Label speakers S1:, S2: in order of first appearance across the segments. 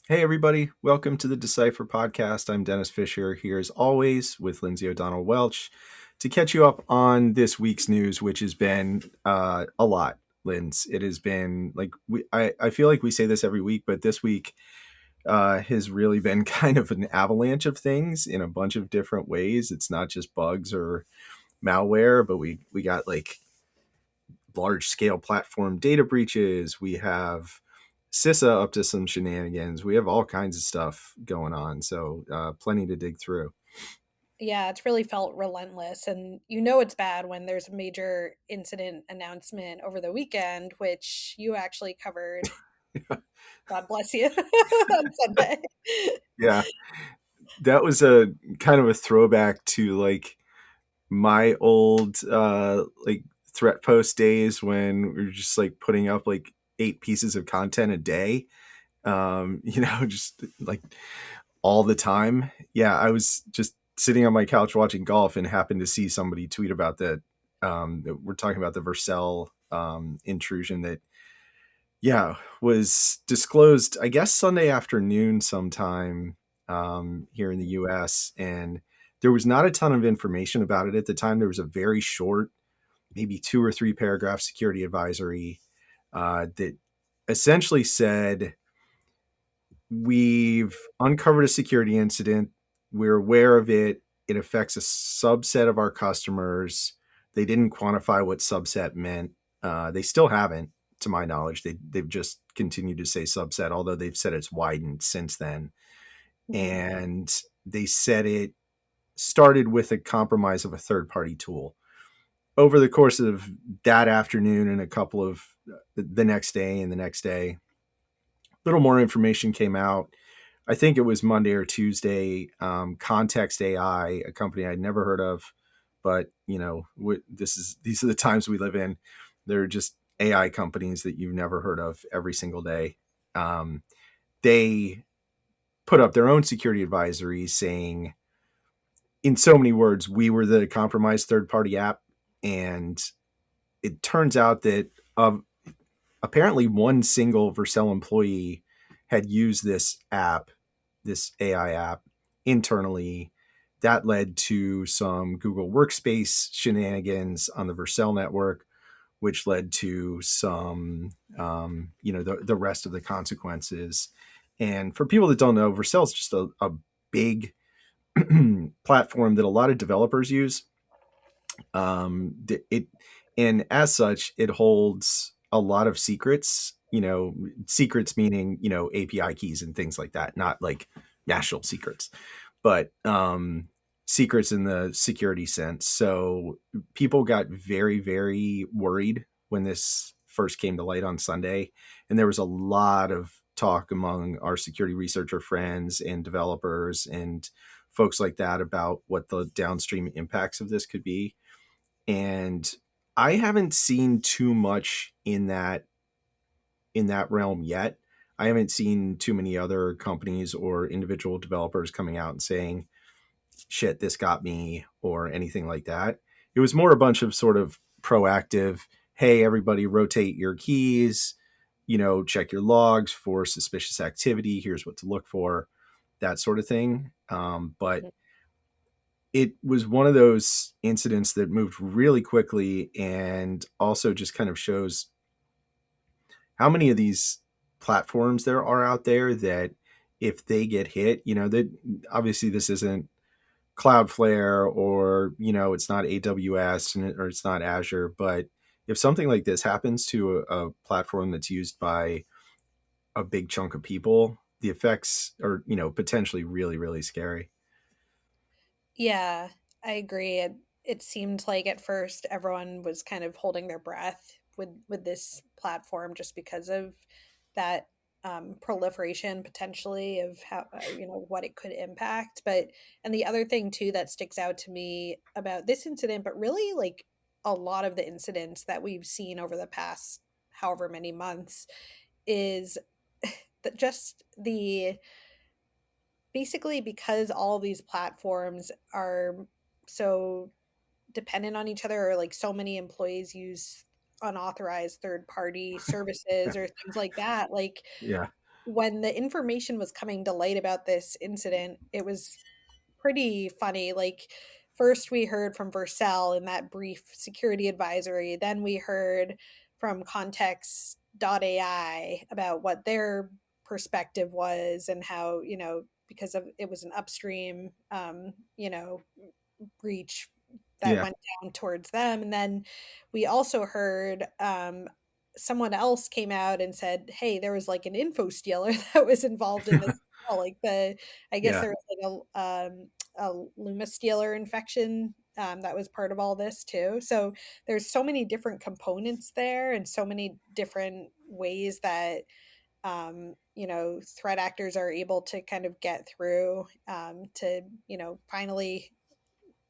S1: Hey, everybody. Welcome to the Decipher podcast. I'm Dennis Fisher here as always with Lindsay O'Donnell Welch to catch you up on this week's news, which has been a lot, Linz. It has been I feel like we say this every week, but this week has really been kind of an avalanche of things in a bunch of different ways. It's not just bugs or malware, but we got like large scale platform data breaches. We have CISA up to some shenanigans. We have all kinds of stuff going on. So plenty to dig through.
S2: Yeah, it's really felt relentless. And you know it's bad when there's a major incident announcement over the weekend, which you actually covered. God bless you on Sunday.
S1: Yeah, that was a kind of a throwback to like my old threat post days when we were just like putting up like 8 pieces of content a day. Just like all the time. Yeah, I was just sitting on my couch watching golf and happened to see somebody tweet about that. That we're talking about the Vercel intrusion that, yeah, was disclosed, I guess, Sunday afternoon sometime here in the US. And there was not a ton of information about it at the time. There was a very short, maybe 2 or 3 paragraph security advisory that essentially said, we've uncovered a security incident. We're aware of it. It affects a subset of our customers. They didn't quantify what subset meant. They still haven't, to my knowledge. They've just continued to say subset, although they've said it's widened since then.
S2: Mhm.
S1: And they said it started with a compromise of a third party tool. Over the course of that afternoon and a couple of the next day and the next day, a little more information came out. I think it was Monday or Tuesday. Context AI, a company I'd never heard of, but these are the times we live in. They're just AI companies that you've never heard of every single day. They put up their own security advisory saying, in so many words, we were the compromised third party app, and it turns out that apparently one single Vercel employee had used this app, this AI app, internally. That led to some Google Workspace shenanigans on the Vercel network, which led to some, the rest of the consequences. And for people that don't know, Vercel is just a big platform that a lot of developers use. It and as such, it holds a lot of secrets. Secrets meaning API keys and things like that, not like national secrets, but secrets in the security sense. So people got very, very worried when this first came to light on Sunday, and there was a lot of talk among our security researcher friends and developers and folks like that about what the downstream impacts of this could be. And I haven't seen too much in that realm yet. I haven't seen too many other companies or individual developers coming out and saying, shit, this got me, or anything like that. It was more a bunch of sort of proactive, hey, everybody rotate your keys, check your logs for suspicious activity. Here's what to look for, that sort of thing. But it was one of those incidents that moved really quickly and also just kind of shows how many of these platforms there are out there that if they get hit, that obviously this isn't Cloudflare or, it's not AWS or it's not Azure, but if something like this happens to a platform that's used by a big chunk of people, the effects are, potentially really, really scary.
S2: Yeah, I agree. It seemed like at first everyone was kind of holding their breath with this platform just because of that proliferation potentially of how what it could impact. But and the other thing too that sticks out to me about this incident, but really like a lot of the incidents that we've seen over the past however many months, is that just the basically because all these platforms are so dependent on each other, or like so many employees use unauthorized third party services or things like that, like
S1: Yeah.
S2: when the information was coming to light about this incident, it was pretty funny. Like, first we heard from Vercel in that brief security advisory, then we heard from Context.ai about what their perspective was and how, because of it was an upstream, breach that
S1: Yeah.
S2: went down towards them. And then we also heard someone else came out and said, hey, there was like an info stealer that was involved in this as well. Like I guess
S1: Yeah.
S2: there was like a Luma stealer infection that was part of all this too. So there's so many different components there and so many different ways that threat actors are able to kind of get through to, finally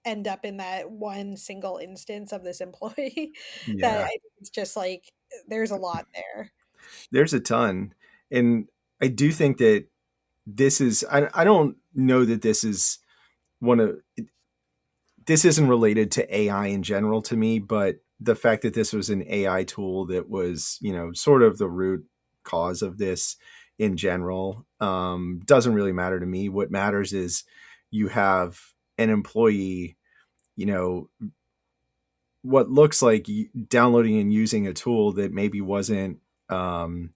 S2: end up in that one single instance of this employee that I
S1: Yeah.
S2: think it's just like there's a lot there.
S1: There's a ton. And I do think that I don't know that one of, this isn't related to AI in general to me, but the fact that this was an AI tool that was, sort of the root cause of this in general, doesn't really matter to me. What matters is you have an employee, you know, what looks like downloading and using a tool that maybe wasn't, um,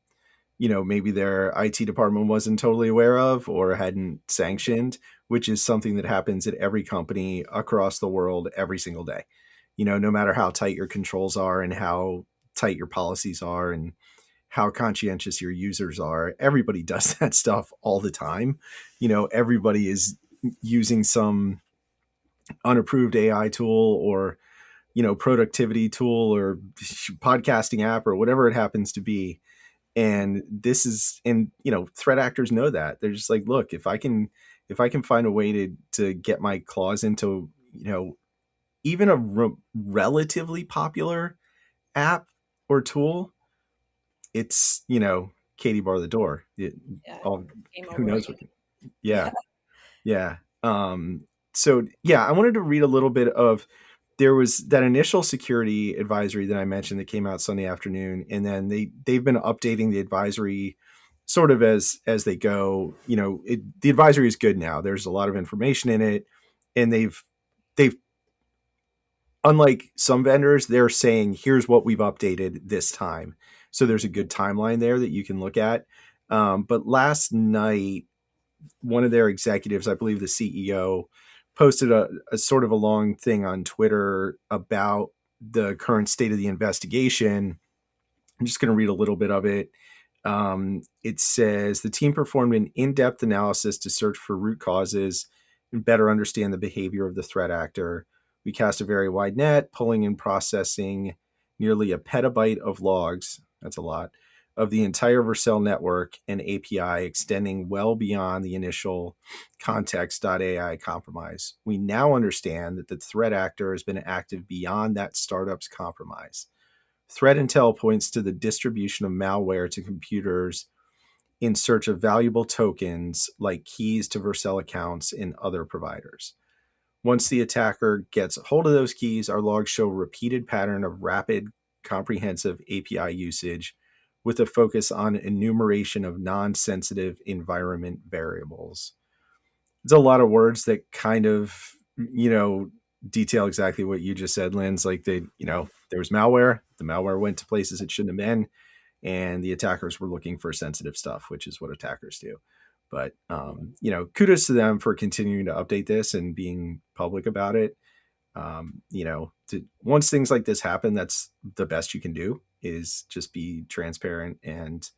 S1: maybe their IT department wasn't totally aware of or hadn't sanctioned, which is something that happens at every company across the world every single day. No matter how tight your controls are and how tight your policies are and how conscientious your users are, everybody does that stuff all the time. Everybody is using some unapproved AI tool or, productivity tool or podcasting app or whatever it happens to be. And threat actors know that. They're just like, look, if I can find a way to get my claws into, even a relatively popular app or tool, it's, Katie bar the door.
S2: Yeah.
S1: All,
S2: Game
S1: who
S2: over.
S1: knows what. Yeah.
S2: Yeah.
S1: Yeah. So yeah, I wanted to read a little bit of, there was that initial security advisory that I mentioned that came out Sunday afternoon, and then they've been updating the advisory sort of as they go. The advisory is good now. There's a lot of information in it, and they've unlike some vendors, they're saying here's what we've updated this time. So there's a good timeline there that you can look at. But last night, one of their executives, I believe the CEO, posted a sort of a long thing on Twitter about the current state of the investigation. I'm just going to read a little bit of it. It says the team performed an in-depth analysis to search for root causes and better understand the behavior of the threat actor. We cast a very wide net, pulling and processing nearly a petabyte of logs. That's a lot of the entire Vercel network and API, extending well beyond the initial context.ai compromise. We now understand that the threat actor has been active beyond that startup's compromise. Threat intel points to the distribution of malware to computers in search of valuable tokens like keys to Vercel accounts in other providers. Once the attacker gets a hold of those keys, our logs show a repeated pattern of rapid, comprehensive API usage with a focus on enumeration of non-sensitive environment variables. It's a lot of words that kind of, detail exactly what you just said, Lynn's. Like there was malware. The malware went to places it shouldn't have been, and the attackers were looking for sensitive stuff, which is what attackers do. But kudos to them for continuing to update this and being public about it. Once things like this happen, that's the best you can do is just be transparent and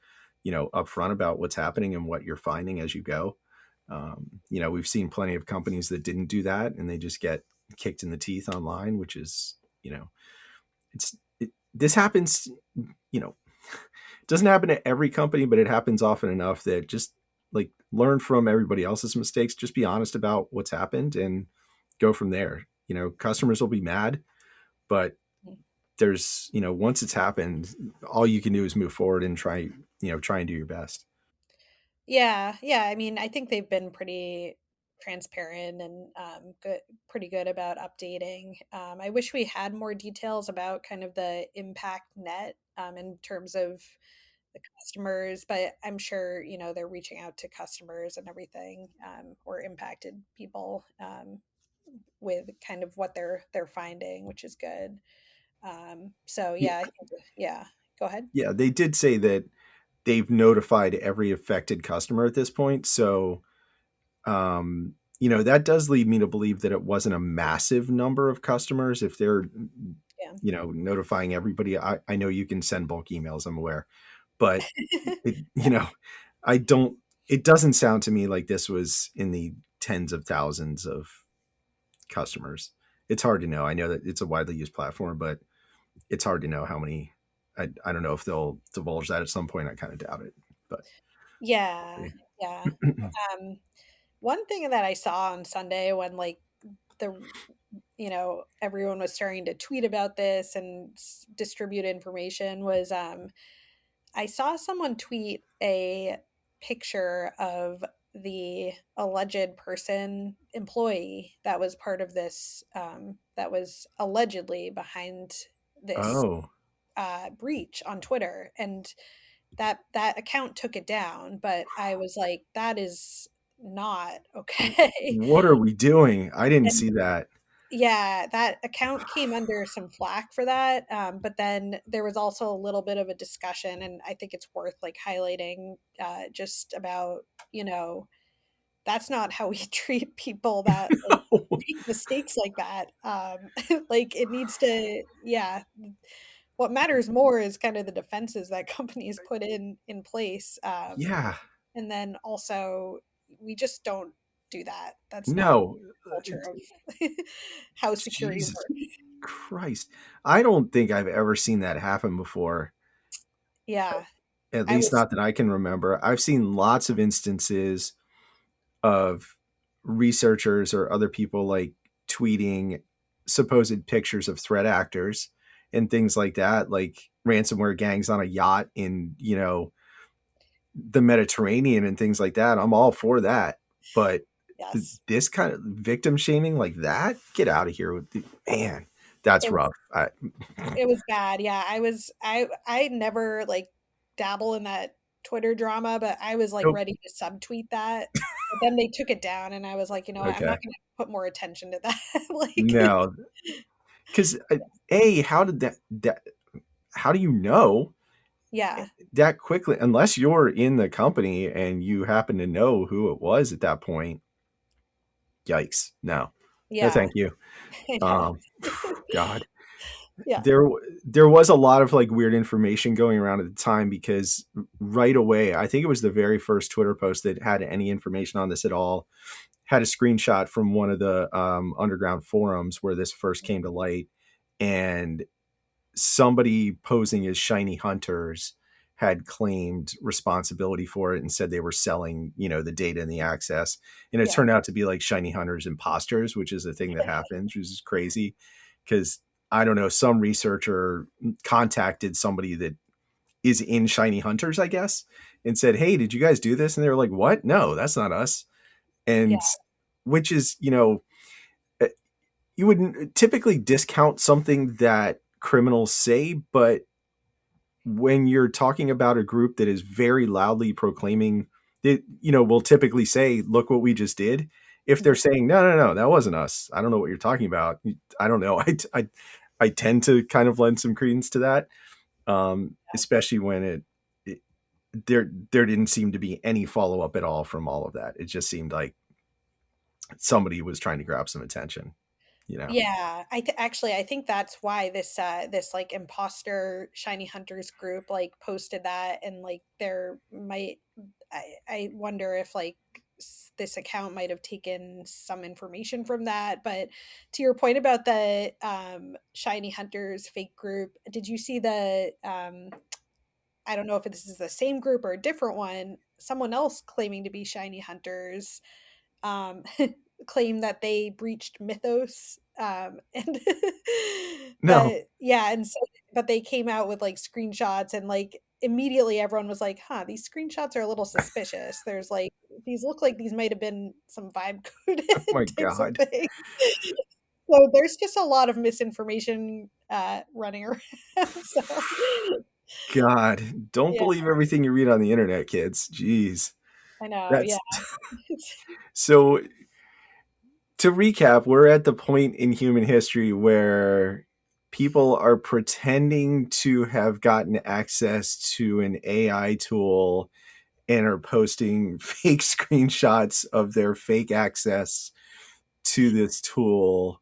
S1: upfront about what's happening and what you're finding as you go. We've seen plenty of companies that didn't do that and they just get kicked in the teeth online, which is, this happens, it doesn't happen to every company, but it happens often enough that just like learn from everybody else's mistakes, just be honest about what's happened and go from there. Customers will be mad, but there's, once it's happened, all you can do is move forward and try and do your best.
S2: Yeah, yeah. I mean, I think they've been pretty transparent and pretty good about updating. I wish we had more details about kind of the impact net in terms of the customers, but I'm sure, they're reaching out to customers and everything, or impacted people, with kind of what they're finding, which is good. So
S1: Yeah,
S2: yeah, I think, yeah, go ahead.
S1: yeah, they did say that they've notified every affected customer at this point. So, that does lead me to believe that it wasn't a massive number of customers. If they're,
S2: Yeah.
S1: notifying everybody, I know you can send bulk emails, I'm aware, but it, I don't, it doesn't sound to me like this was in the tens of thousands of customers. It's hard to know. I know that it's a widely used platform, but it's hard to know how many. I don't know if they'll divulge that at some point. I kind of doubt it, but
S2: Yeah, yeah. Um, One thing that I saw on Sunday when like the everyone was starting to tweet about this and distribute information was, I saw someone tweet a picture of the alleged person employee that was part of this, that was allegedly behind this,
S1: oh,
S2: breach on Twitter, and that account took it down, but I was like, that is not okay.
S1: what are we doing? I didn't
S2: And
S1: see that.
S2: yeah, that account came under some flack for that, but then there was also a little bit of a discussion, and I think it's worth like highlighting, just about, you know that's not how we treat people that like make mistakes like that. Like it needs to, yeah. What matters more is kind of the defenses that companies put in place,
S1: Yeah,
S2: and then also we just don't do that. That's not
S1: no,
S2: culture of how security
S1: Jesus
S2: works.
S1: Christ, I don't think I've ever seen that happen before.
S2: Yeah,
S1: At
S2: I
S1: least
S2: was.
S1: not that I can remember. I've seen lots of instances of researchers or other people like tweeting supposed pictures of threat actors and things like that, like ransomware gangs on a yacht in, the Mediterranean and things like that. I'm all for that. But
S2: Yes,
S1: this kind of victim shaming like that, get out of here with man. That's
S2: it was
S1: rough.
S2: it was bad. Yeah, I never like dabble in that Twitter drama, but I was like
S1: Nope.
S2: ready to subtweet that. But then they took it down, and I was like, you know what? I'm not
S1: Okay.
S2: going to put more attention to that. Like,
S1: No, because how did that how do you know
S2: yeah,
S1: that quickly unless you're in the company and you happen to know who it was at that point? Yikes! No,
S2: yeah,
S1: thank you.
S2: I know.
S1: um God,
S2: Yeah,
S1: there there was a lot of like weird information going around at the time because right away, I think it was the very first Twitter post that had any information on this at all, had a screenshot from one of the underground forums where this first came to light, and somebody posing as shiny hunters had claimed responsibility for it and said they were selling, the data and the access. And it
S2: yeah,
S1: turned out to be like shiny hunters imposters, which is a thing that happens, which is crazy. Because I don't know, some researcher contacted somebody that is in shiny hunters, I guess, and said, "Hey, did you guys do this?" And they were like, "What? No, that's not us."
S2: yeah,
S1: And which is, uh, you wouldn't typically discount something that criminals say, but when you're talking about a group that is very loudly proclaiming that, will typically say, "Look what we just did." If they're
S2: mhm,
S1: saying, "No, no, no, that wasn't us. I don't know what you're talking about." I don't know. I tend to kind of lend some credence to that, especially when it there didn't seem to be any follow up at all from all of that. It just seemed like somebody was trying to grab some attention. You know.
S2: yeah. Actually, I think that's why this like imposter shiny hunters group like posted that, and like there might, I wonder if like this account might have taken some information from that. But to your point about the, shiny hunters fake group, did you see the, I don't know if this is the same group or a different one, someone else claiming to be shiny hunters, um, claim that they breached Mythos, and
S1: No.
S2: but yeah, and so, but they came out with like screenshots, and like immediately everyone was like, "Huh, these screenshots are a little suspicious." There's like these look like these might have been some vibe coded
S1: Oh my
S2: types of
S1: God.
S2: things. So there's just a lot of misinformation, running around. So
S1: God, don't
S2: Yeah,
S1: believe everything you read on the internet, kids. Jeez.
S2: I know. Yeah.
S1: That's so to recap, we're at the point in human history where people are pretending to have gotten access to an AI tool and are posting fake screenshots of their fake access to this tool,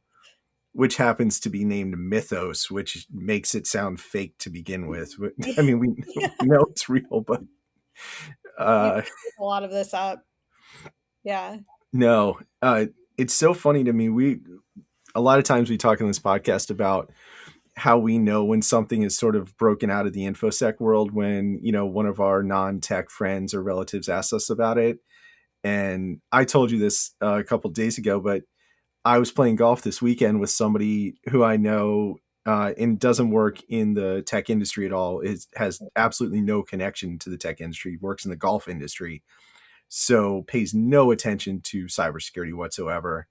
S1: which happens to be named Mythos, which makes it sound fake to begin with. I mean, we
S2: Yeah.
S1: know it's real, but
S2: You
S1: uh,
S2: make a lot of this up. Yeah.
S1: no, it's so funny to me. We a lot of times we talk in this podcast about how we know when something is sort of broken out of the infosec world when one of our non-tech friends or relatives asks us about it. And I told you this a couple of days ago, but I was playing golf this weekend with somebody who I know and doesn't work in the tech industry at all. It has absolutely no connection to the tech industry. Works in the golf industry, so pays no attention to cybersecurity whatsoever.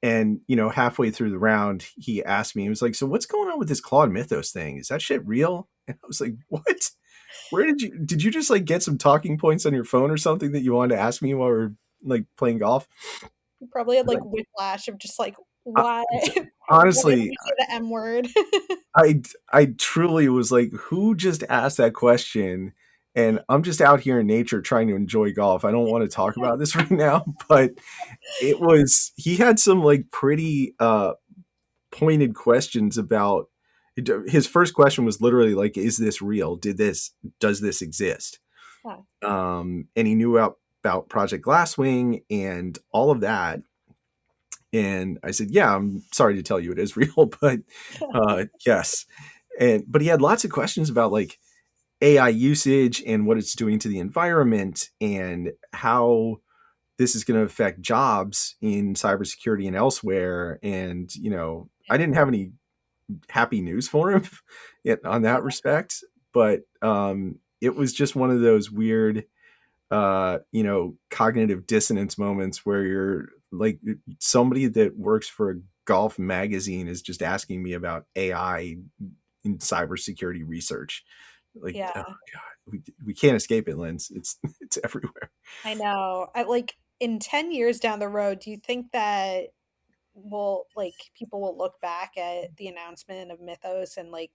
S1: And halfway through the round, he asked me, he was like, "So what's going on with this Claude Mythos thing? Is that shit real?" And I was like, "What? Where did you just like get some talking points on your phone or something that you wanted to ask me while we are like playing golf?"
S2: You probably had like
S1: Like,
S2: whiplash of just like,
S1: I,
S2: why? Why did
S1: honestly,
S2: you say the M word?
S1: I truly was like, who just asked that question? And I'm just out here in nature trying to enjoy golf. I don't want to talk about this right now, but he had some like pretty pointed questions about his first question was literally like, is this real? Does this exist?
S2: Huh.
S1: And he knew about Project Glasswing and all of that. And I said, yeah, I'm sorry to tell you it is real, but yes. But he had lots of questions about like AI usage and what it's doing to the environment and how this is going to affect jobs in cybersecurity and elsewhere. And, I
S2: Yeah.
S1: didn't have any happy news for him on that respect, but it was just one of those weird, cognitive dissonance moments where you're like somebody that works for a golf magazine is just asking me about AI in cybersecurity research. Like,
S2: Yeah,
S1: oh God, we can't escape it, Lens. It's everywhere.
S2: I know. I like in 10 years down the road, do you think that will like people will look back at the announcement of Mythos and like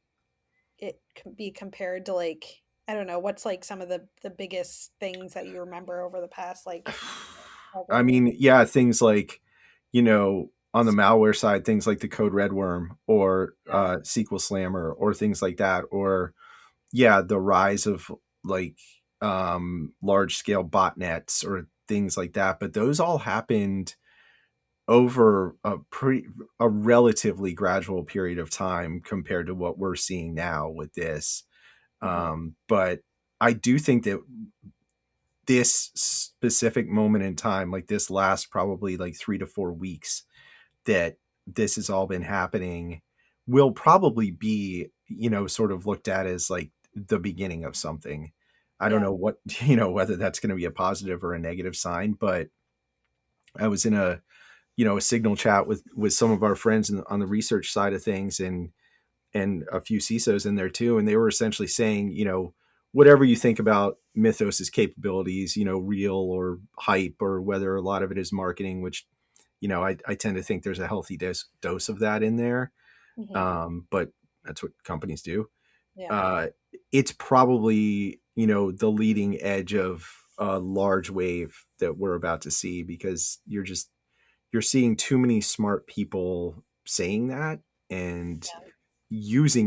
S2: it can be compared to like I don't know, what's like some of the biggest things that you remember over the past like
S1: I
S2: ever?
S1: mean, yeah, things like, on the malware side, things like the Code Red Worm or
S2: Yeah.
S1: SQL Slammer or things like that, or yeah, the rise of like large scale botnets or things like that. But those all happened over a relatively gradual period of time compared to what we're seeing now with this.
S2: Hmm.
S1: But I do think that this specific moment in time, like this last probably like 3 to 4 weeks that this has all been happening, will probably be, sort of looked at as like the beginning of something. I don't
S2: Yeah.
S1: know what, whether that's going to be a positive or a negative sign, but I was in a signal chat with some of our friends on the research side of things and a few CISOs in there too. And they were essentially saying, whatever you think about Mythos's capabilities, real or hype, or whether a lot of it is marketing, which, I tend to think there's a healthy dose of that in there.
S2: Hmm.
S1: But that's what companies do.
S2: Yeah.
S1: Uh, it's probably, the leading edge of a large wave that we're about to see because you're seeing too many smart people saying that and using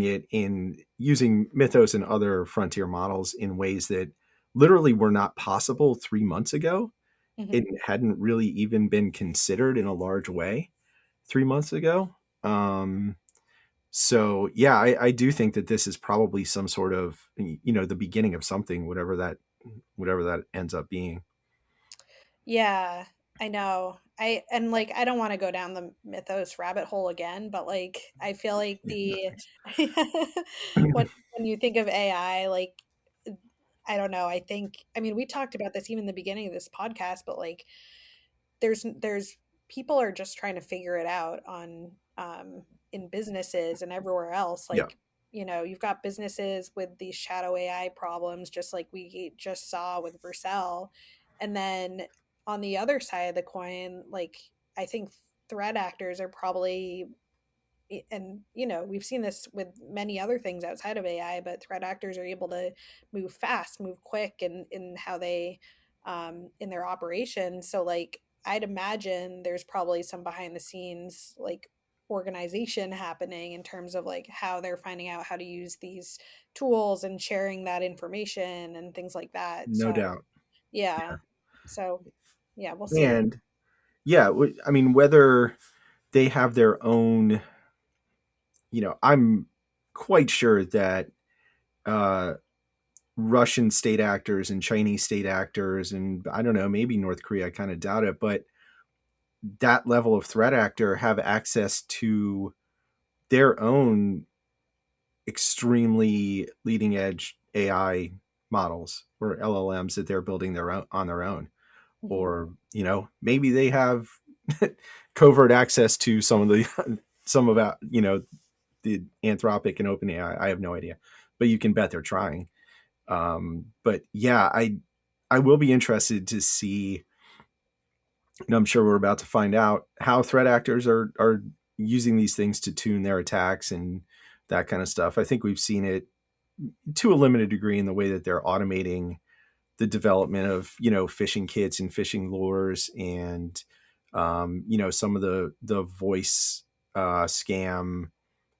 S1: Mythos and other frontier models in ways that literally were not possible 3 months ago. It
S2: Hmm.
S1: hadn't really even been considered in a large way 3 months ago. Um, so yeah, I do think that this is probably some sort of the beginning of something, whatever that ends up being.
S2: Yeah, I know. I and like I don't want to go down the Mythos rabbit hole again, but like I feel like the when you think of AI, like I don't know, I think I mean we talked about this even in the beginning of this podcast, but like there's people are just trying to figure it out on in businesses and everywhere else.
S1: Yeah.
S2: Like you've got businesses with these shadow AI problems, just like we just saw with Vercel. And then on the other side of the coin, like, I think threat actors are probably, and we've seen this with many other things outside of AI, but threat actors are able to move fast, move quick in how they in their operations. So like, I'd imagine there's probably some behind the scenes like organization happening in terms of like how they're finding out how to use these tools and sharing that information and things like that.
S1: No
S2: So
S1: doubt.
S2: yeah, so yeah, we'll see.
S1: And yeah, I mean, whether they have their own, I'm quite sure that uh, Russian state actors and Chinese state actors, and I don't know, maybe North Korea, I kind of doubt it, but that level of threat actor have access to their own extremely leading edge AI models or LLMs that they're building on their own.
S2: Mhm.
S1: Or, maybe they have covert access to some of the, some of that, the Anthropic and OpenAI. I have no idea, but you can bet they're trying. But yeah, I will be interested to see, and I'm sure we're about to find out how threat actors are using these things to tune their attacks and that kind of stuff. I think we've seen it to a limited degree in the way that they're automating the development of phishing kits and phishing lures and some of the voice scam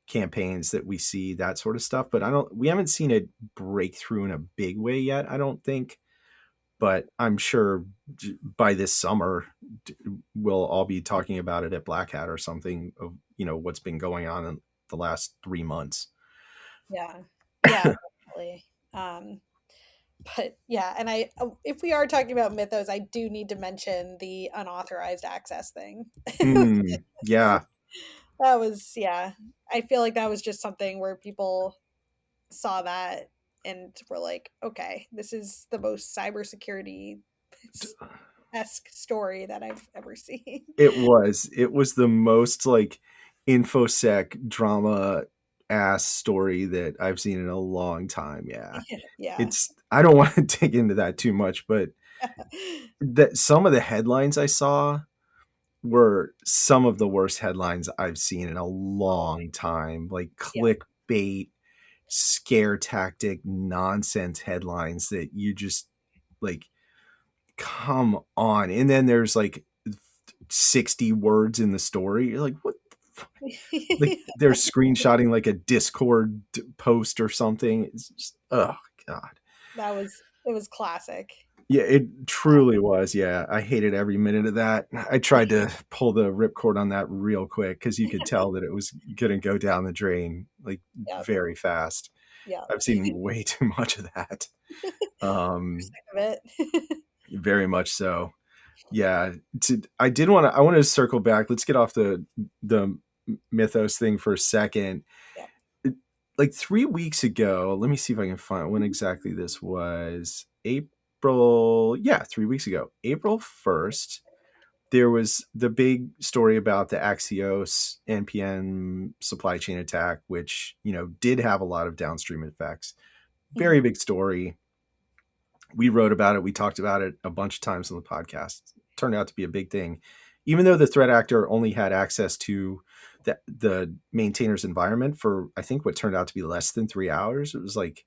S1: campaigns that we see, that sort of stuff. But we haven't seen it break through in a big way yet, I don't think. But I'm sure by this summer we'll all be talking about it at Black Hat or something of what's been going on in the last 3 months.
S2: Yeah. Yeah, definitely. But yeah, and if we are talking about mythos, I do need to mention the unauthorized access thing.
S1: Yeah,
S2: That was, yeah. I feel like that was just something where people saw that and were like, okay, this is the most cybersecurity esque story that I've ever seen.
S1: it was the most like infosec drama ass story that I've seen in a long time. Yeah.
S2: Yeah.
S1: It's I don't want to dig into that too much, but that some of the headlines I saw were some of the worst headlines I've seen in a
S2: Oh,
S1: long time. Like
S2: yeah.
S1: clickbait, scare tactic, nonsense headlines that you just like, come on. And then there's like 60 words in the story. You're like, what the fuck? Like they're screenshotting like a Discord post or something. It's just, oh God.
S2: It was classic.
S1: Yeah, it truly was. Yeah, I hated every minute of that. I tried to pull the ripcord on that real quick because you could tell that it was going to go down the drain like
S2: Yeah.
S1: very fast.
S2: Yeah.
S1: I've seen way too much of that.
S2: We're
S1: Um,
S2: sick of it.
S1: very much so. Yeah, I wanted to circle back. Let's get off the mythos thing for a second.
S2: Yeah.
S1: Like 3 weeks ago, let me see if I can find when exactly this was. April, yeah, 3 weeks ago, April 1st, there was the big story about the Axios NPN supply chain attack, which, did have a lot of downstream effects. Very
S2: Mhm.
S1: big story. We wrote about it. We talked about it a bunch of times on the podcast. Turned out to be a big thing. Even though the threat actor only had access to the maintainer's environment for, I think, what turned out to be less than 3 hours, it was like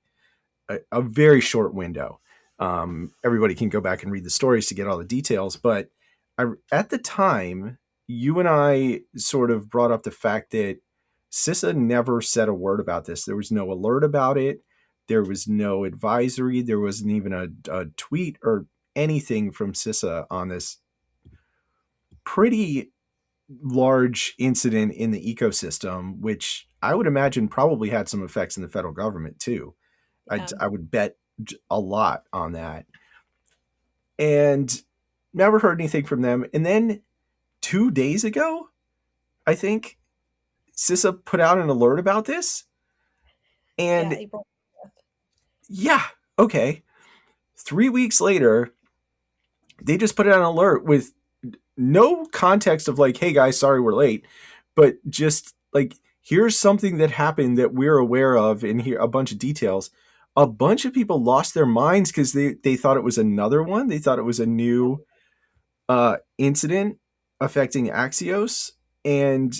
S1: a very short window. Everybody can go back and read the stories to get all the details. But at the time, you and I sort of brought up the fact that CISA never said a word about this. There was no alert about it. There was no advisory. There wasn't even a tweet or anything from CISA on this pretty large incident in the ecosystem, which I would imagine probably had some effects in the federal government too.
S2: Yeah.
S1: I would bet a lot on that. And never heard anything from them. And then 2 days ago, I think CISA put out an alert about this.
S2: Yeah.
S1: And
S2: April.
S1: yeah, okay. 3 weeks later, they just put out an alert with no context of like, hey guys, sorry we're late, but just like, here's something that happened that we're aware of, and here a bunch of details. A bunch of people lost their minds because they thought it was another one. They thought it was a new incident affecting Axios. And,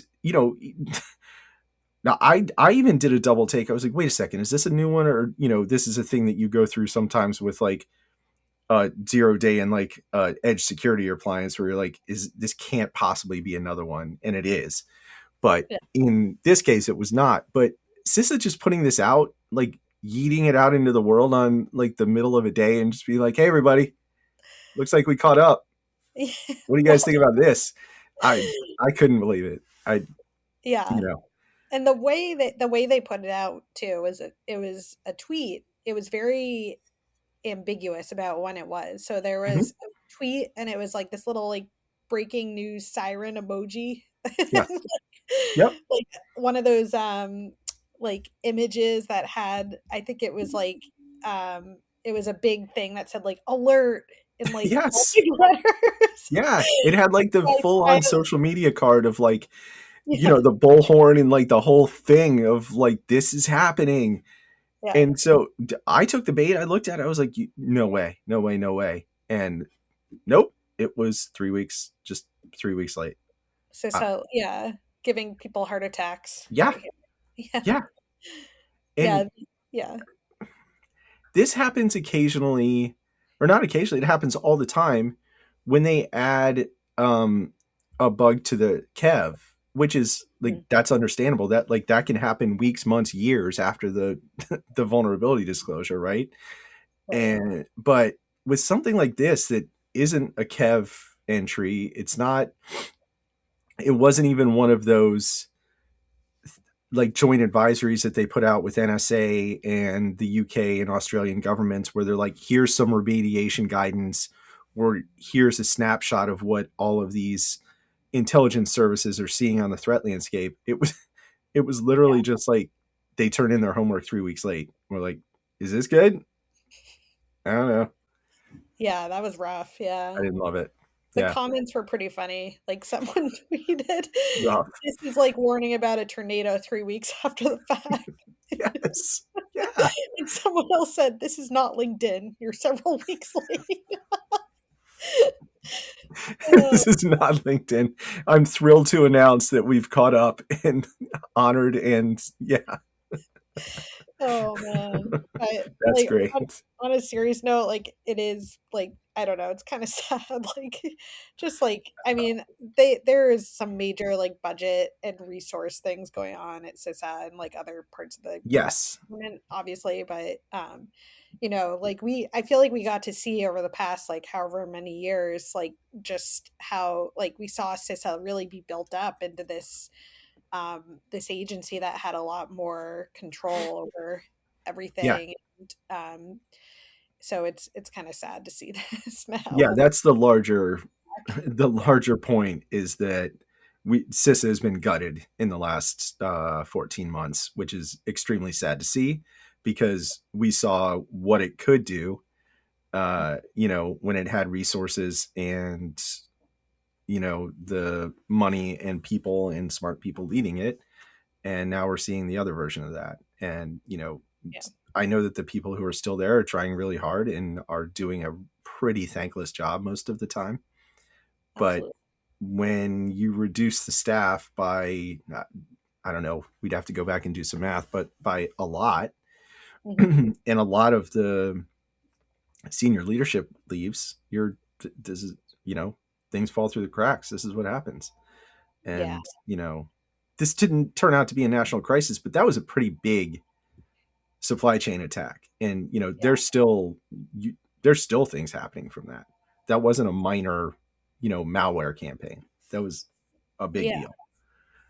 S1: now I even did a double take. I was like, wait a second, is this a new one? Or, this is a thing that you go through sometimes with like 0 day and like edge security appliance where you're like, is this can't possibly be another one? And it is. But
S2: Yeah.
S1: in this case, it was not. But CISA just putting this out, like yeeting it out into the world on like the middle of a day and just be like, hey, everybody, looks like we caught up. What do you
S2: Well,
S1: guys think about this? I I couldn't believe it. You
S2: yeah.
S1: know,
S2: And the way they put it out too was it was a tweet. It was very ambiguous about when it was. So there
S1: mhm.
S2: was a tweet and it was like this little like breaking news siren emoji. And then,
S1: Yes. Yep.
S2: like one of those like images that had I think it was a big thing that said like alert in like all
S1: Yes.
S2: big letters.
S1: Yeah. It had like the
S2: Like,
S1: full
S2: I
S1: on social media card of like,
S2: yeah,
S1: the bullhorn and like the whole thing of like, this is happening.
S2: yeah.
S1: And so I took the bait. I looked at it. I was like, no way, no way, no way. And nope, it was 3 weeks, just 3 weeks late. Uh,
S2: So yeah, giving people heart attacks
S1: yeah.
S2: right here. Yeah.
S1: Yeah.
S2: Yeah.
S1: And
S2: Yeah.
S1: this happens occasionally, or not occasionally, it happens all the time when they add um, a bug to the Kev, which is like,
S2: Mhm.
S1: that's understandable. That like that can happen weeks, months, years after the the vulnerability disclosure, right?
S2: Right.
S1: And but with something like this that isn't a Kev entry, it wasn't even one of those like joint advisories that they put out with NSA and the UK and Australian governments where they're like, here's some remediation guidance, or here's a snapshot of what all of these intelligence services are seeing on the threat landscape. It was
S2: Yeah.
S1: literally just like they turned in their homework 3 weeks late. We're like, is this good? I don't know.
S2: Yeah, that was rough.
S1: I
S2: Yeah.
S1: didn't love it.
S2: The
S1: Yeah.
S2: comments were pretty funny. Like someone tweeted,
S1: Rough.
S2: "This is like warning about a tornado 3 weeks after the fact."
S1: Yes. Yeah.
S2: And someone else said, "This is not LinkedIn. You're several weeks late."
S1: This
S2: Oh,
S1: is not LinkedIn. I'm thrilled to announce that we've caught up and honored, and yeah,
S2: oh man. But
S1: that's
S2: like
S1: great.
S2: on a serious note, like it is like I don't know, it's kind of sad. Like just like I mean, there is some major like budget and resource things going on at CISA and like other parts of the
S1: Yes.
S2: government, obviously, but like I feel like we got to see over the past like however many years, like just how like we saw CISA really be built up into this agency that had a lot more control over
S1: Yeah.
S2: everything. And, so it's kind of sad to see this
S1: Yeah.
S2: now.
S1: That's the larger point is that CISA has been gutted in the last 14 months, which is extremely sad to see because we saw what it could do, when it had resources and, the money and people and smart people leading it. And now we're seeing the other version of that. And,
S2: Yeah,
S1: I know that the people who are still there are trying really hard and are doing a pretty thankless job most of the time. But
S2: absolutely.
S1: when you reduce the staff by, I don't know, we'd have to go back and do some math, but by a lot,
S2: Hmm.
S1: and a lot of the senior leadership leaves, this is, things fall through the cracks. This is what happens.
S2: Yeah,
S1: And, this didn't turn out to be a national crisis, but that was a pretty big supply chain attack. And,
S2: yeah,
S1: there's still things happening from that. That wasn't a minor, malware campaign. That was a big
S2: yeah.
S1: deal.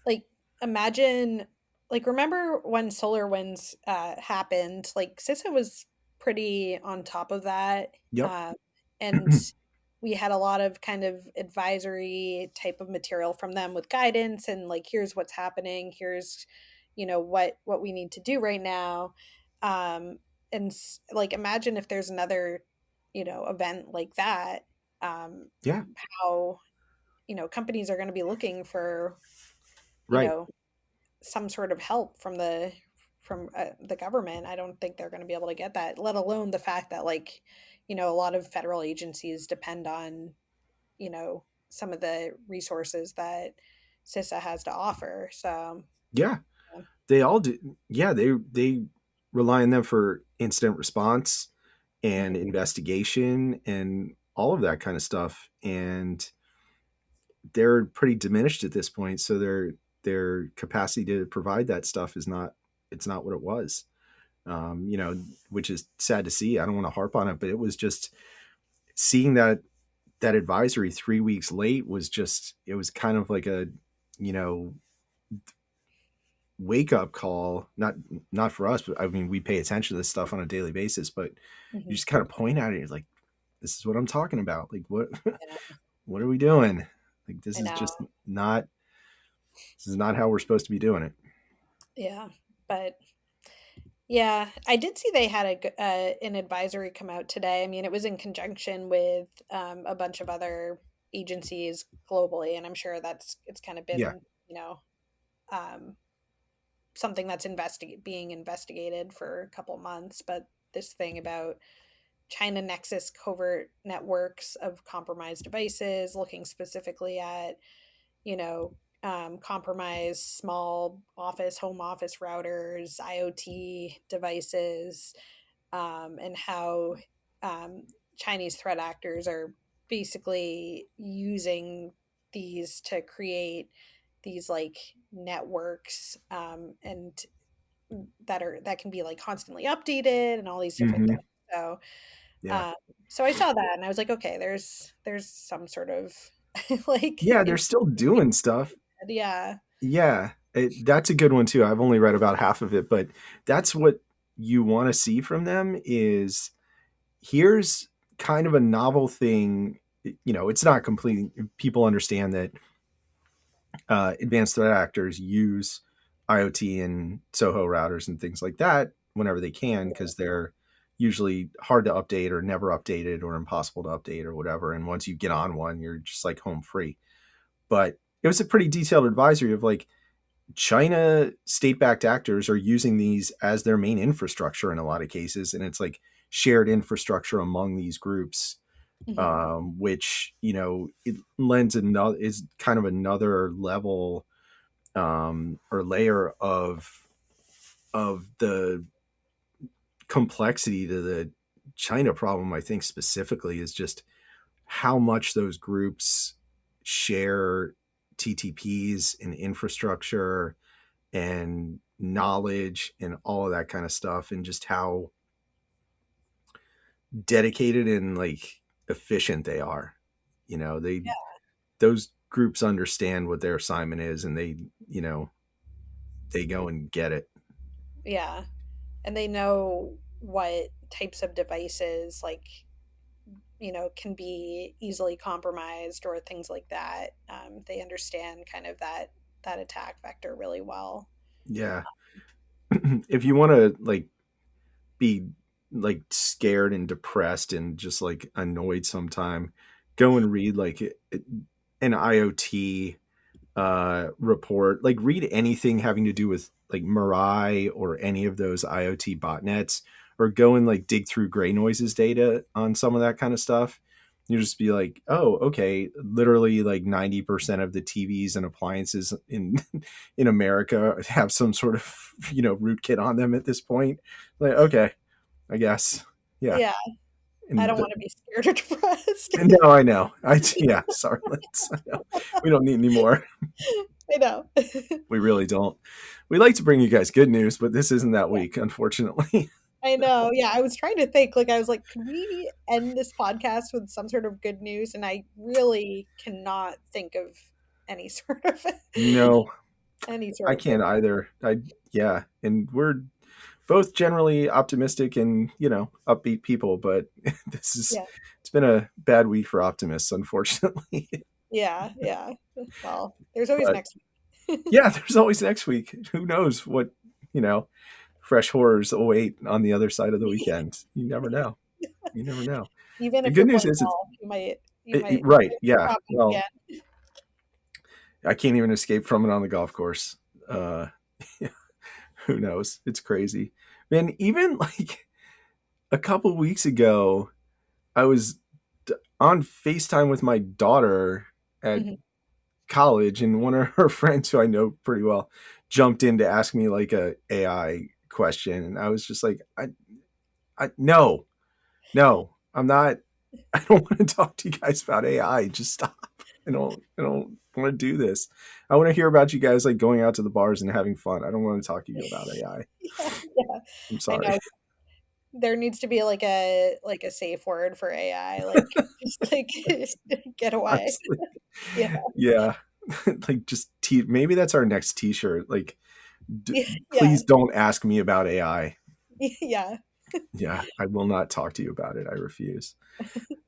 S2: Like imagine, like remember when SolarWinds happened? Like CISA was pretty on top of that,
S1: Yep.
S2: uh, and we had a lot of kind of advisory type of material from them with guidance and like here's what's happening, here's what we need to do right now, like imagine if there's another event like that, um,
S1: Yeah.
S2: how companies are going to be looking for you
S1: Right.
S2: know some sort of help from the government. I don't think they're going to be able to get that, let alone the fact that, like, a lot of federal agencies depend on, some of the resources that CISA has to offer. So,
S1: Yeah, they all do. Yeah, they rely on them for incident response and
S2: mhm,
S1: investigation and all of that kind of stuff. And they're pretty diminished at this point, so their capacity to provide that stuff is not, it's not what it was. Which is sad to see. I don't want to harp on it, but it was just seeing that advisory 3 weeks late was just, it was kind of like a, you know wake up call. Not for us, but I mean, we pay attention to this stuff on a daily basis, but you
S2: mhm.
S1: just kind of point at it. You're like, this is what I'm talking about. Like, what
S2: Yeah,
S1: what are we doing? Like,
S2: I know.
S1: this is not how we're supposed to be doing it.
S2: Yeah, but yeah, I did see they had an advisory come out today. I mean, it was in conjunction with a bunch of other agencies globally, and I'm sure it's kind of
S1: Yeah.
S2: been, um, something that's being investigated for a couple months. But this thing about China Nexus covert networks of compromised devices, looking specifically at, you know, compromise small home office routers, IoT devices, and how um, Chinese threat actors are basically using these to create these like networks, and that can be like constantly updated and all these different
S1: Hmm.
S2: things. So,
S1: Yeah.
S2: um, so I saw that and I was like, okay, there's some sort of like
S1: Yeah, they're still doing stuff.
S2: yeah.
S1: Yeah, that's a good one too. I've only read about half of it, but that's what you want to see from them is, here's kind of a novel thing. It's not complete. People understand that advanced threat actors use IoT and SOHO routers and things like that whenever they can, because they're usually hard to update or never updated or impossible to update or whatever. And once you get on one, you're just like home free. But it was a pretty detailed advisory of like, China state backed actors are using these as their main infrastructure in a lot of cases. And it's like shared infrastructure among these groups,
S2: Mhm.
S1: which, it lends another, is kind of another level, or layer of the complexity to the China problem. I think specifically is just how much those groups share TTPs and infrastructure and knowledge and all of that kind of stuff, and just how dedicated and like efficient they are. They, those groups understand what their assignment is, and they go and get it.
S2: Yeah. And they know what types of devices like, can be easily compromised or things like that. They understand kind of that attack vector really well.
S1: Yeah. If you want to like be like scared and depressed and just like annoyed sometime, go and read like an IoT report. Like, read anything having to do with like Mirai or any of those IoT botnets, or go and like dig through gray noises data on some of that kind of stuff. You just be like, oh, okay, literally like 90% of the TVs and appliances in America have some sort of rootkit on them at this point. Like, okay, I guess, yeah.
S2: Yeah. I
S1: And
S2: don't want to be scared or depressed.
S1: no, I know. Yeah, sorry, I know. We don't need any more.
S2: I know.
S1: We really don't. We like to bring you guys good news, but this isn't that
S2: Yeah.
S1: week, unfortunately.
S2: I know. Yeah, I was trying to think. Like, I was like, could we end this podcast with some sort of good news? And I really cannot think of any sort of
S1: No,
S2: any sort
S1: I
S2: of good
S1: can't
S2: news.
S1: either. Yeah, and we're both generally optimistic and upbeat people, but
S2: Yeah,
S1: it's been a bad week for optimists, unfortunately.
S2: yeah, yeah. Well, there's always
S1: But
S2: next week.
S1: yeah, there's always next week. Who knows what you know fresh horrors await on the other side of the weekend? You never know. You never know.
S2: Even
S1: The
S2: if
S1: good
S2: you're
S1: news
S2: playing
S1: is it's
S2: golf, you might
S1: right.
S2: be
S1: Yeah.
S2: popping
S1: Well,
S2: again.
S1: I can't even escape from it on the golf course. Uh, who knows? It's crazy. Man, even like a couple weeks ago, I was on FaceTime with my daughter at
S2: Mhm.
S1: college, and one of her friends who I know pretty well jumped in to ask me like a AI question, and I was just like, no, no, I'm not. I don't want to talk to you guys about AI. Just stop. I don't want to do this. I want to hear about you guys like going out to the bars and having fun. I don't want to talk to you about AI.
S2: Yeah, yeah.
S1: I'm
S2: I
S1: sorry.
S2: know. There needs to be like a safe word for AI, like, just, like, get away.
S1: Honestly,
S2: Yeah.
S1: yeah. Like just maybe that's our next T-shirt. Like,
S2: Yeah, yeah.
S1: please don't ask me about AI.
S2: Yeah.
S1: Yeah, I will not talk to you about it. I refuse.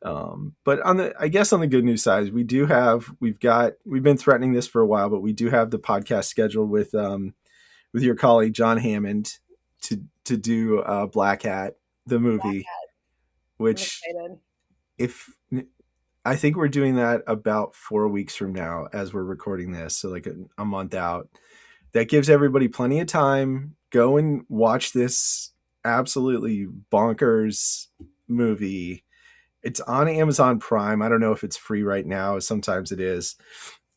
S1: But on the, I guess on the good news side, we've been threatening this for a while, but we do have the podcast scheduled with your colleague John Hammond to do Black Hat, the movie,
S2: I'm
S1: which
S2: excited.
S1: if I think we're doing that about 4 weeks from now as we're recording this, so like a month out. That gives everybody plenty of time. Go and watch this absolutely bonkers movie. It's on Amazon Prime. I don't know if it's free right now. Sometimes it is.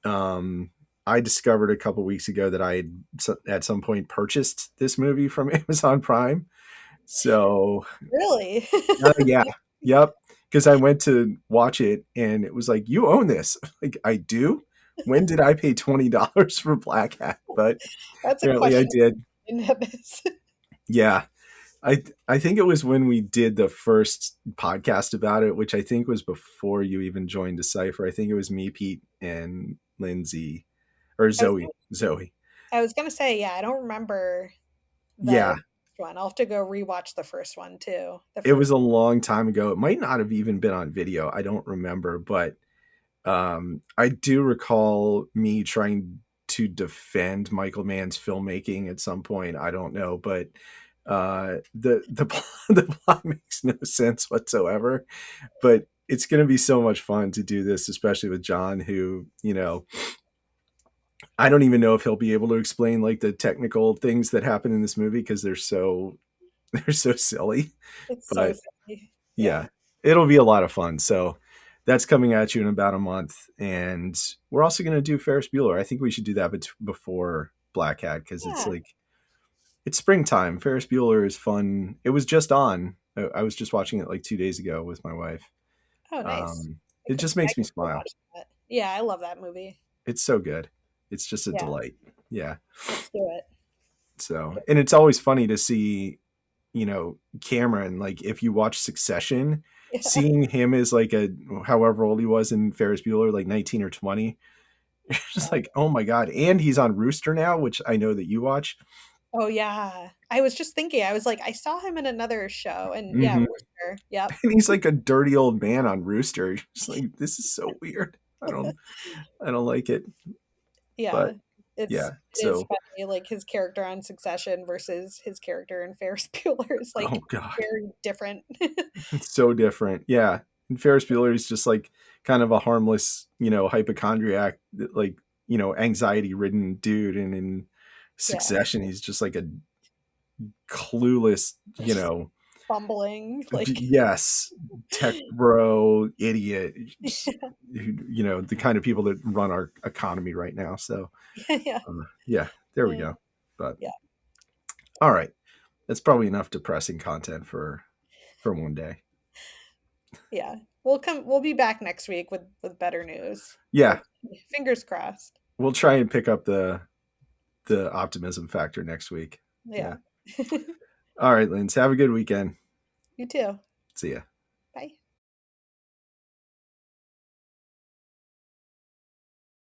S1: Um, I discovered a couple weeks ago that I had at some point purchased this movie from Amazon Prime. So,
S2: Really?
S1: yeah, yep. Because I went to watch it and it was like, you own this. Like, I do. When did I pay $20 for Black Hat? But
S2: That's a
S1: apparently I
S2: question
S1: did.
S2: in Nimbus.
S1: Yeah. I think it was when we did the first podcast about it, which I think was before you even joined Decipher. I think it was me, Pete, and Lindsay or
S2: I was
S1: Zoe. Zoe.
S2: I was gonna say, yeah, I don't remember the
S1: Yeah,
S2: first one. I'll have to go rewatch the first one too. The
S1: it
S2: first
S1: was a long time ago. It might not have even been on video. I don't remember, but I do recall me trying to defend Michael Mann's filmmaking at some point. I don't know, but the the plot makes no sense whatsoever. But it's going to be so much fun to do this, especially with John, who, I don't even know if he'll be able to explain like the technical things that happen in this movie because they're so silly.
S2: it's so
S1: But
S2: silly. Yeah.
S1: yeah, it'll be a lot of fun. So that's coming at you in about a month, and we're also going to do Ferris Bueller. I think we should do that before Black Hat because it's
S2: Yeah.
S1: like it's springtime. Ferris Bueller is fun. It was just on. I was just watching it like 2 days ago with my wife.
S2: Oh, nice.
S1: Um, it just makes
S2: I
S1: me
S2: could go
S1: smile.
S2: watch that. Yeah, I love that movie.
S1: It's so good. It's just a
S2: Yeah,
S1: delight. Yeah.
S2: let's do it.
S1: So, and it's always funny to see, Cameron, like if you watch Succession,
S2: Yeah.
S1: seeing him as like a, however old he was in Ferris Bueller, like 19 or 20, you're just like, oh my God. And he's on Rooster now, which I know that you watch.
S2: Oh, yeah. I was just thinking, I was like, I saw him in another show, and yeah,
S1: Hmm.
S2: Worcester. Yep.
S1: And he's like a dirty old man on Rooster. You're just like, this is so weird. I don't like it.
S2: Yeah.
S1: But
S2: It's
S1: yeah.
S2: it is
S1: So,
S2: funny, like his character on Succession versus his character in Ferris Bueller is
S1: oh
S2: like
S1: God.
S2: very different.
S1: It's so different. Yeah. And Ferris Bueller is just like kind of a harmless, hypochondriac, like, anxiety ridden dude. And in
S2: Yeah.
S1: Succession, he's just like a clueless,
S2: Bumbling, like
S1: yes, tech bro, idiot, the kind of people that run our economy right now. So,
S2: yeah.
S1: yeah, there we
S2: Yeah.
S1: go. But
S2: Yeah.
S1: all right. That's probably enough depressing content for one day.
S2: Yeah. We'll be back next week with better news.
S1: Yeah,
S2: Hopefully. Fingers crossed.
S1: we'll try and pick up the optimism factor next week. Yeah.
S2: Yeah.
S1: All right, Linz. Have a good weekend.
S2: You too.
S1: See ya.
S2: Bye.